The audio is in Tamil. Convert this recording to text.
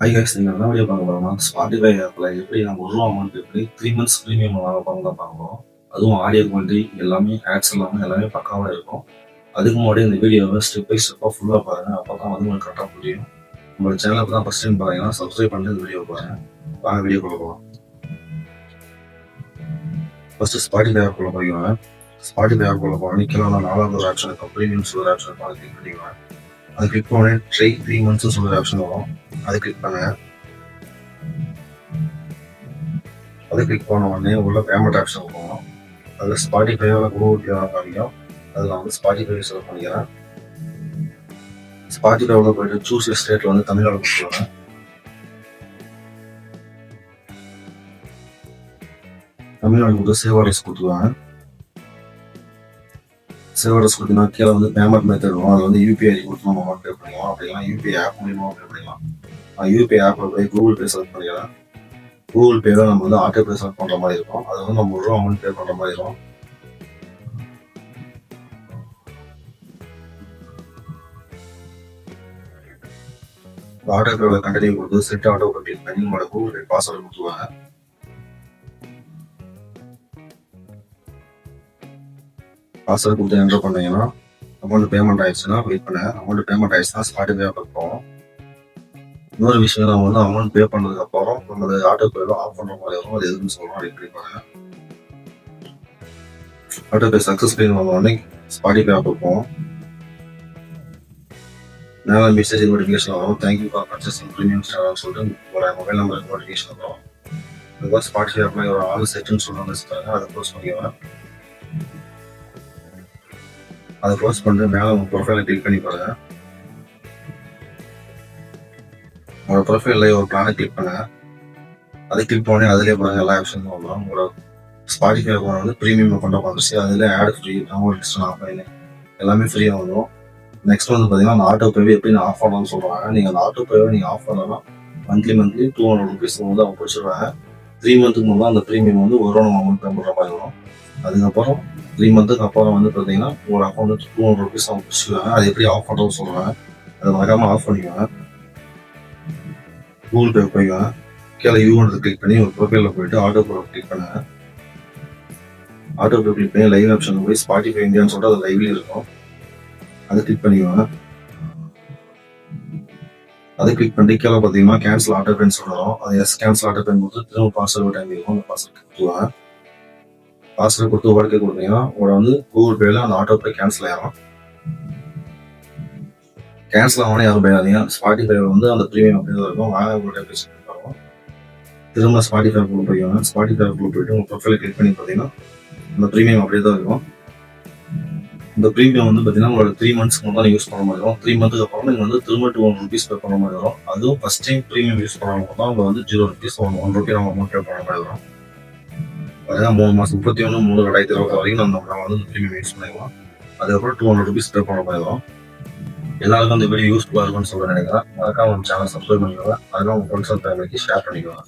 ஹாய் கைஸ், நீங்கள் என்ன வீடியோ பார்க்க போகிறோம்னா ஸ்பாட்டிஃபை ஆப்பில் எப்படி நம்ம ஒரு ரூபா அமௌண்ட் எப்படி 3 months ப்ரீமியம் வாங்க தான் பார்க்குறோம். அதுவும் ஆடியோ குவாலிட்டி எல்லாமே ஆட்ஸ் எல்லாமே பக்காவாக இருக்கும். அதுக்கு முன்னாடி இந்த வீடியோவை ஸ்டெப் பை ஸ்டெப்பாக ஃபுல்லாக பாருங்கள். அப்போ தான் வந்து உங்களுக்கு கரெக்டாக புரியும். உங்களோட சேனலுக்கு தான் ஃபஸ்ட் டைம் பார்த்தீங்கன்னா சப்ஸ்கிரைப் பண்ணிட்டு இந்த வீடியோ பாருங்கள். வாங்க வீடியோ போகலாம். ஃபஸ்ட்டு ஸ்பாட்டிஃபை ஆப்பில் போய்க்குவேன். ஸ்பாட்டிஃபை ஆப்பில் போனால் கீழே 4வது ஒரு ஆப்ஷன் இருக்கும், ப்ரீமியம்ஸ் ஒரு ஆப்ஷன் இருக்கும். அதை கிளிக் பண்ணிக்குவேன். அதை கிளிக் பண்ணி ட்ரை 3 months ஒரு ஆப்ஷன் வரும். அதை கிளிக் பண்ணுங்க. அதை கிளிக் பண்ண உடனே உள்ள பேமெண்ட் ஆப்ஷன் போகணும். அதில் ஸ்பாட்டிஃபையோட கூகுள் பே காமிக்கும். அதில் வந்து ஸ்பாட்டிஃபை செலக்ட் பண்ணிக்கிறேன். ஸ்பாட்டிஃபையோட போயிட்டு சூஸ் ஸ்டேட்டில் வந்து தமிழ்நாடு கொடுத்துருவேன். தமிழ்நாடு கொடுத்து சேவ் அட்ரஸ் கொடுத்துருவாங்க. சேவ் அட்ரஸ் கொடுத்தீங்கன்னா கீழே வந்து பேமெண்ட் மெத்தட் வரும். அது வந்து யூபிஐ கொடுத்து நம்ம அமௌண்ட் பே பண்ணிக்கலாம். அப்படிலாம் யூபிஐ ஆப் மூலியமாக பே பண்ணிக்கலாம். யூபிஐ ஆப்பில் போய் கூகுள் பே செலக்ட் பண்ணிக்கிறேன். கூகுள் பேல நம்ம வந்து ஆட்டோ பே செலக்ட் பண்ணுற மாதிரி இருக்கும். அது வந்து நம்ம ஒரு அமௌண்ட் பே பண்ணுற மாதிரி இருக்கும். ஆட்டோ பேல கண்டினியூ கொடுத்து செட் ஆட்டோ பே கிளிக் பண்ணி உங்களோட கூகுள் பே பாஸ்வேர்டு கொடுத்துருவாங்க. பாஸ்வேர்டு கொடுத்து என்டர் பண்ணீங்கன்னா அமௌண்ட் பேமெண்ட் ஆயிடுச்சுன்னா வெயிட் பண்ண. அமௌண்ட் பேமெண்ட் ஆயிடுச்சுன்னா ஸ்பாட்டிஃபை ஆப்பில் போகும். இன்னொரு விஷயம் நம்ம வந்து அமௌண்ட் பே பண்ணதுக்கு அப்புறம் நம்ம ஆட்டோ பேல ஆஃப் பண்ற மாதிரி வரும். அது எதுன்னு சொல்றோம், அதை கிளிக் பண்ணுங்க. ஆட்டோ பே சக்சஸ்ஃபுல்லி நம்ம உடனே ஸ்பாட்டிஃபை ஆப் போவோம். மேலே மெசேஜ் நோட்டிஃபிகேஷன் வரும். தேங்க்யூ ஃபார் பர்ச்சேசிங் ப்ரீமியம் ஸ்டார்னு சொல்லிட்டு ஒரு மொபைல் நம்பருக்கு நோட்டிஃபிகேஷன் வரும். அதுக்கு ஸ்பாட்டிஃபை ஆப்ல ஒரு ஆல் செட்டுன்னு சொல்லுவாங்க, அதை க்ளோஸ் பண்ணிக்குவேன். அதை க்ளோஸ் பண்ணிட்டு மேலே உங்கள் ப்ரொஃபைலை கிளிக் பண்ணி பாருங்க. உங்களோட ப்ரொஃபைலில் ஒரு பிளானை கிளிக் பண்ண. அதை கிளிக் பண்ணி அதிலே பாருங்க எல்லா ஆப்ஷனும் வரும். உங்களோட ஸ்பாட்டிஃபை வந்து ப்ரீமியம் அக்கௌண்ட்டாக வந்துச்சு. அதில் ad free, download list offline எல்லாமே ஃப்ரீயாக வந்துடும். நெக்ஸ்ட் வந்து பார்த்தீங்கன்னா அந்த ஆட்டோ பேவை எப்படி ஆஃப் பண்ணலாம்னு சொல்கிறாங்க. நீங்கள் அந்த ஆட்டோ பேவை நீங்கள் ஆஃப் பண்ணலாம். மந்த்லி 200 rupees வந்து அவங்க பிடிச்சிருவாங்க. 3 months முன்னாடி அந்த ப்ரீமியம் வந்து ஒரு ரூபா அமௌண்ட் பே பண்ணுற மாதிரி வரும். அதுக்கப்புறம் 3 months அப்புறம் வந்து பார்த்தீங்கன்னா உங்களோட அக்கௌண்ட் 200 rupees அவங்க பிடிச்சிருவாங்க. அது எப்படி ஆஃப் பண்ணுறதுன்னு சொல்கிறாங்க. அதை மறக்காமல் ஆஃப் பண்ணிக்குவாங்க. கூகுள் பே போய்க்குவாங்க. கீழே யூன்றதை கிளிக் பண்ணி ஒரு ப்ரொஃபைலில் போயிட்டு ஆட்டோ பே கிளிக் பண்ணுங்க. ஆட்டோ பே கிளிக் பண்ணி லைவ் ஆப்ஷன் போய் ஸ்பாட்டிஃபை இந்தியான்னு சொல்லிட்டு அது லைவ்லேயே இருக்கும். அதை கிளிக் பண்ணிக்குவாங்க. அதை கிளிக் பண்ணி கீழே பார்த்தீங்கன்னா கேன்சல் ஆட்டோ பேன்னு சொல்கிறோம். அது கேன்சல் ஆட்டோ பேன் கொடுத்து திரும்ப பாஸ்வேர்டு டைம் இருக்கும். அந்த பாஸ்வேர்டு கொடுத்துருவாங்க. பாஸ்வேர்டு கொடுத்து ஓகே கொடுத்தீங்கன்னா உங்களோட வந்து கூகுள் பேல அந்த ஆட்டோ பே கேன்சல் ஆயிரும். கேன்சல் ஆகணும் யாரும் போயாதீங்க. ஸ்பாட்டிஃபை வந்து அந்த ப்ரீமியம் அப்படியே இருக்கும். வாங்க உங்கள்கிட்ட பேசிட்டு இருக்கோம். திரும்ப ஸ்பாட்டிஃபை குள்ள போய்க்குவாங்க. ஸ்பாட்டிஃபை குள்ள போயிட்டு உங்கள் ப்ரொஃபைலை கிளிக் பண்ணி பார்த்தீங்கன்னா அந்த ப்ரீமியம் அப்படியே தான் இருக்கும். இந்த ப்ரீமியம் வந்து பார்த்தீங்கன்னா உங்களோட 3 months தான் யூஸ் பண்ண மாதிரி வரும். 3 months அப்புறம் நீங்கள் வந்து திரும்ப 200 rupees பே பண்ண மாதிரி வரும். அதுவும் ஃபர்ஸ்ட் டைம் ப்ரீமியம் யூஸ் பண்ணுறவங்க தான் அவங்க வந்து 0 rupees 1 rupee நம்ம அமௌண்ட் பே பண்ண மாதிரி வரும். பார்த்தீங்கன்னா 3 months 31/3/2020 வரைக்கும் நம்ம வந்து ப்ரீமியம் யூஸ் பண்ணிக்கலாம். அதுக்கப்புறம் 200 rupees பே பண்ண மாதிரி வரும். எல்லாருக்கும் இந்த வீடியோ யூஸ்ஃபுல்லாக இருக்கும்னு சொல்ல நினைக்கிறேன். அதுக்காக உங்கள் சேனல் சப்ஸ்கிரைப் பண்ணிக்கோங்க. அதுக்காக உங்கள் ஃப்ரெண்ட்ஸ் அண்ட் ஃபேமிலிக்கு ஷேர் பண்ணிக்கோங்க.